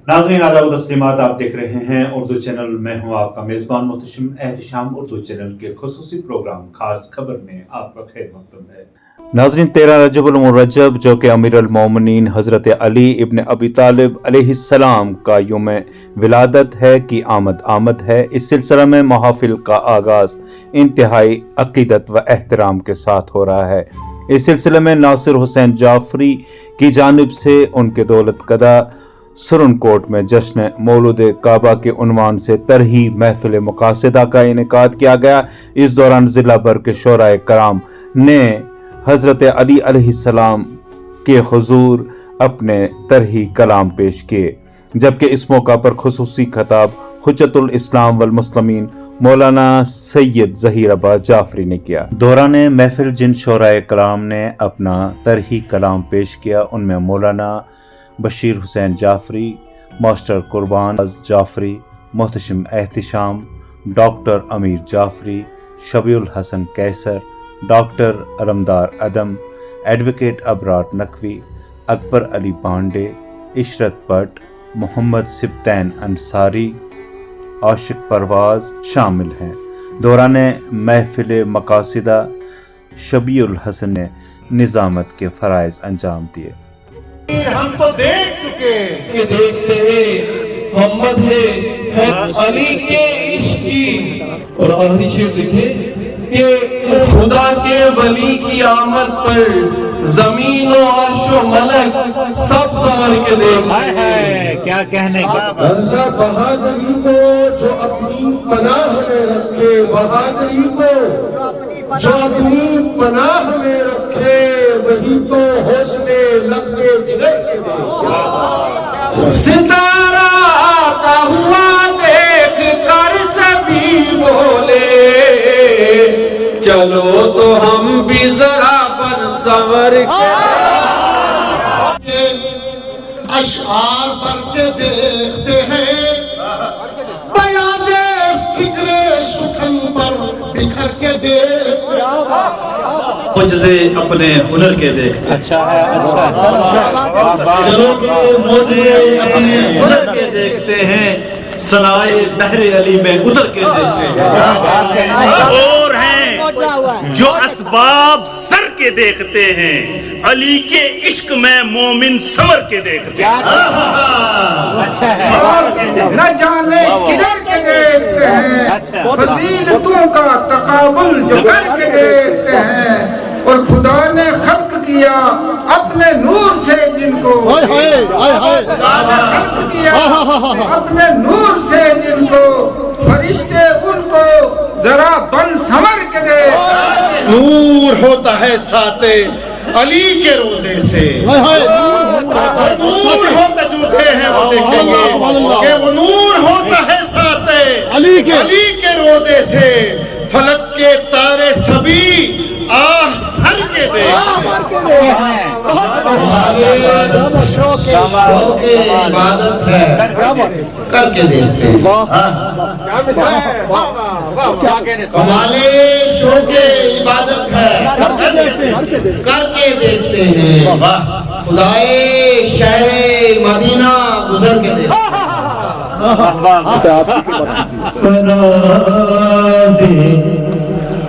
नाज़रीन आदाब व तस्लीमात, आप देख रहे हैं उर्दू चैनल। मैं हूं आपका मेज़बान मुहतशिम एहतिशाम। उर्दू चैनल के खुसूसी प्रोग्राम खास खबर में आपका खैर मक़दम है। नाज़रीन, 13 रजब उल मुरज्जब जो कि अमीर अल मोमिनीन हज़रत अली इब्न अबी तालिब अलैहिस्सलाम का यौम विलादत है की आमद है। इस सिलसिले में महफिल का आगाज़ इंतहाई अक़ीदत व एहतराम के साथ हो रहा है। इस सिलसिले में नासिर हुसैन जाफरी की जानिब से उनके दौलत कदा सुरनकोट में जश्न मौलूद काबा के उन्वान से तरही महफिल मुकासदा का इनेकाद किया गया। इस दौरान ज़िला भर के शोराए कराम ने हज़रत अली अलैहिस्सलाम के हुज़ूर अपने तरही कलाम पेश किए, जबकि इस मौका पर खुसूसी खिताब हुज्जतुल इस्लाम वल मुस्लिमीन मौलाना सैयद ज़हीर अब्बास जाफरी ने किया। दौरान महफिल जिन शोराए कराम ने अपना तरही कलाम पेश किया, उनमें मौलाना बशीर हुसैन जाफरी, मास्टर कुर्बान जाफरी, मुहतशिम एहतिशाम, डॉक्टर अमीर जाफरी, शबीउल हसन कैसर, डॉक्टर अलमदार अदम, एडवोकेट अबरार नकवी, अकबर अली पांडे, इशरत भट्ट, मोहम्मद सिब्तैन अंसारी, आशिक परवाज शामिल हैं। दौरान महफिल मकासिदा शबीउल हसन ने निज़ामत के फ़राइज़ अंजाम दिए। हम तो देख चुके कि देखते हैं मोहम्मद है अली के इश्क की। और आखिरी शेर लिखे कि खुदा के वली की आमद पर जमीन और अर्श व मलक सब संवर के देख। क्या कहने का। रज़ा बहादुरी को जो अपनी पनाह में रखे, बहादुरी को जो अपनी पनाह में रखे, वही तो हौसले लख्ते जिगर के दे। सितारा आता हुआ देख कर सभी बोले, चलो तो हम भी जरा पर संवर के। अशआर पढ़ के देखते हैं, बयाज़े फिक्रे सुखन पर बिखर के देखते हैं। मुझसे अपने हुनर के देखते हैं। अच्छा है, अच्छा। चलो मुझे अपने हुनर के देखते हैं, सनाए बहरे अली में उतर के देखते हैं। और हैं जो असबाब सर के देखते हैं, अली के इश्क में मोमिन समर के देखते हैं। न जाने किधर के देखते हैं, फजीलतों का तकाबुल जो करके देखते हैं। और खुदा ने खल्क किया अपने नूर से जिनको, खुदा ने खल्क किया अपने नूर से जिनको, फरिश्ते उनको जरा बन समर के देखते। नूर होता है साते अली के रोजे से, नूर होता जूते हैं वो देखेंगे कि वो नूर होता है साते अली के रोजे से। फलक के तारे सभी आह भर के इबादत है करके देखते हैं। कमाले शोके इबादत है करके देखते हैं। खुदाए शहरे मदीना गुजर के देखते हैं।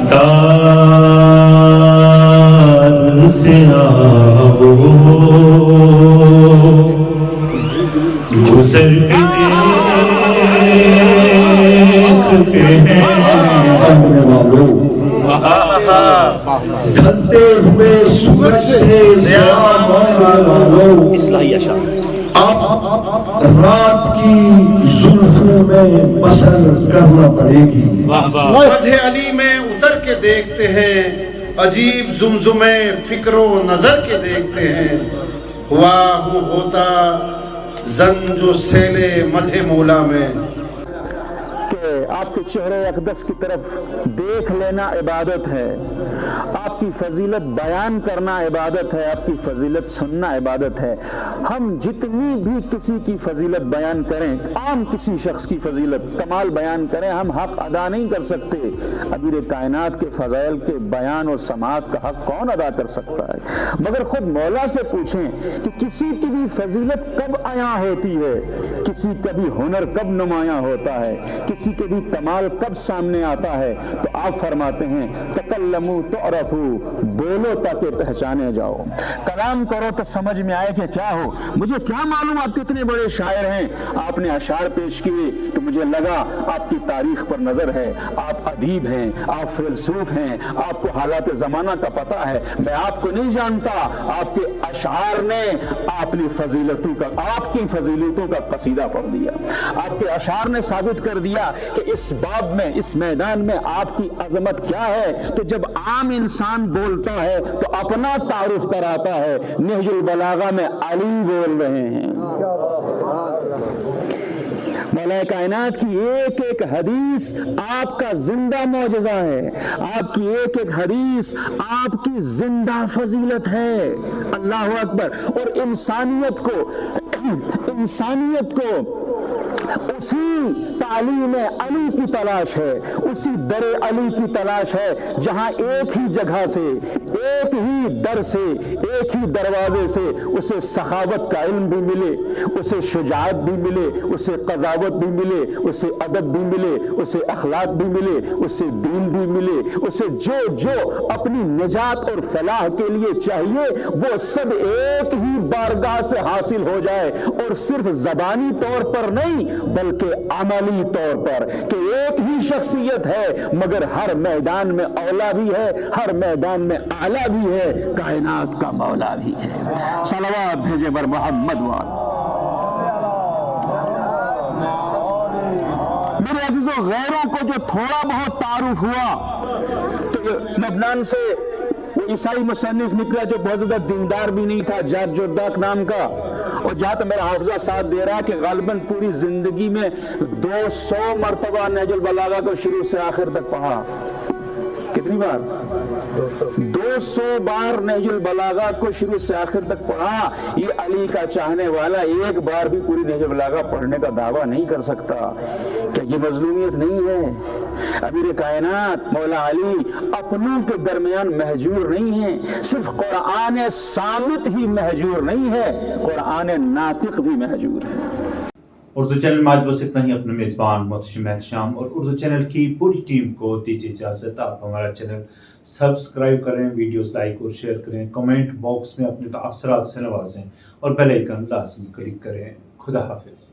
दार से आओ गुजर के देखते हैं ढलते हुए सूरज से रात की जुल्फों में बसर करना पड़ेगी। मध्य अली में उतर के देखते हैं, अजीब जुमजुमे फिक्रो नजर के देखते हैं। हुआ हूँ होता जन जो सेले मध्य मौला में। ہے، آپ کے چہرے اقدس کی طرف دیکھ لینا عبادت ہے، آپ کی فضیلت بیان کرنا عبادت ہے، آپ کی فضیلت سننا عبادت ہے۔ ہم جتنی بھی کسی کی فضیلت بیان کریں، عام کسی شخص کی فضیلت کمال بیان کریں، ہم حق ادا نہیں کر سکتے۔ امیر کائنات کے فضائل کے بیان اور سماعت کا حق کون ادا کر سکتا ہے؟ مگر خود مولا سے پوچھیں کہ کسی کی بھی فضیلت کب عیاں ہوتی ہے، کسی کا بھی ہنر کب نمایاں ہوتا ہے، کسی کے بھی کمال کب سامنے آتا ہے، تو آپ فرماتے ہیں تکلموا تعرفوا، بولو تاکہ پہچانے جاؤ، کلام کرو تو سمجھ میں آئے کہ کیا ہو۔ مجھے کیا معلوم آپ کتنے بڑے شاعر ہیں، آپ نے اشعار پیش کیے تو مجھے لگا آپ کی تاریخ پر نظر ہے، آپ ادیب ہیں، آپ فیلسوف ہیں، آپ کو حالات زمانہ کا پتہ ہے۔ میں آپ کو نہیں جانتا، آپ کے اشعار نے اپنی فضیلتوں کا، آپ کی فضیلتوں کا قصیدہ پڑھ دیا۔ آپ کے اشعار نے ثابت کر دیا کہ اس باب میں، اس میدان میں آپ کی عظمت کیا ہے۔ تو جب عام انسان بولتا ہے تو اپنا تعارف کراتا ہے۔ نہج البلاغہ میں علی بول رہے ہیں۔ مولا کائنات کی ایک ایک حدیث آپ کا زندہ معجزہ ہے، آپ کی ایک ایک حدیث آپ کی زندہ فضیلت ہے۔ اللہ اکبر۔ اور انسانیت کو اسی تعلیم علی کی تلاش ہے، اسی در علی کی تلاش ہے، جہاں ایک ہی جگہ سے، ایک ہی در سے، ایک ہی دروازے سے اسے سخاوت کا علم بھی ملے، اسے شجاعت بھی ملے، اسے قضاوت بھی ملے، اسے ادب بھی ملے، اسے اخلاق بھی ملے، اسے دین بھی ملے، اسے جو اپنی نجات اور فلاح کے لیے چاہیے وہ سب ایک ہی بارگاہ سے حاصل ہو جائے، اور صرف زبانی طور پر نہیں بلکہ عملی طور پر، کہ ایک ہی شخصیت ہے مگر ہر میدان میں اولا بھی ہے، ہر میدان میں اعلیٰ بھی ہے، کائنات کا مولا بھی ہے۔ صلوات بھیجے بر محمد وال۔ میرے عزیزوں، غیروں کو جو تھوڑا بہت تعارف ہوا تو لبنان سے وہ عیسائی مصنف نکلا جو بہت زیادہ دیندار بھی نہیں تھا، جارج جرداق نام کا، اور جہاں تک میرا حافظہ ساتھ دے رہا کہ غالباً پوری زندگی میں 200 مرتبہ نہج البلاغہ کو شروع سے آخر تک پڑھا۔ کتنی بار؟ 200 بار نہج البلاغہ کو شروع سے آخر تک پڑھا۔ یہ علی کا چاہنے والا ایک بار بھی پوری نہج البلاغہ پڑھنے کا دعویٰ نہیں کر سکتا۔ کہ یہ مظلومیت نہیں ہے؟ امیر کائنات مولا علی اپنوں کے درمیان مہجور نہیں ہے، صرف قرآن صامت ہی مہجور نہیں ہے، قرآن ناطق بھی مہجور ہے۔ اردو چینل میں آج بس اتنا ہی۔ اپنے میزبان محتشم احتشام اور اردو چینل کی پوری ٹیم کو دیجیے اجازت۔ آپ ہمارا چینل سبسکرائب کریں، ویڈیوز لائک اور شیئر کریں، کمنٹ باکس میں اپنے تاثرات سے نوازیں اور بیل آئیکن لازمی کلک کریں۔ خدا حافظ۔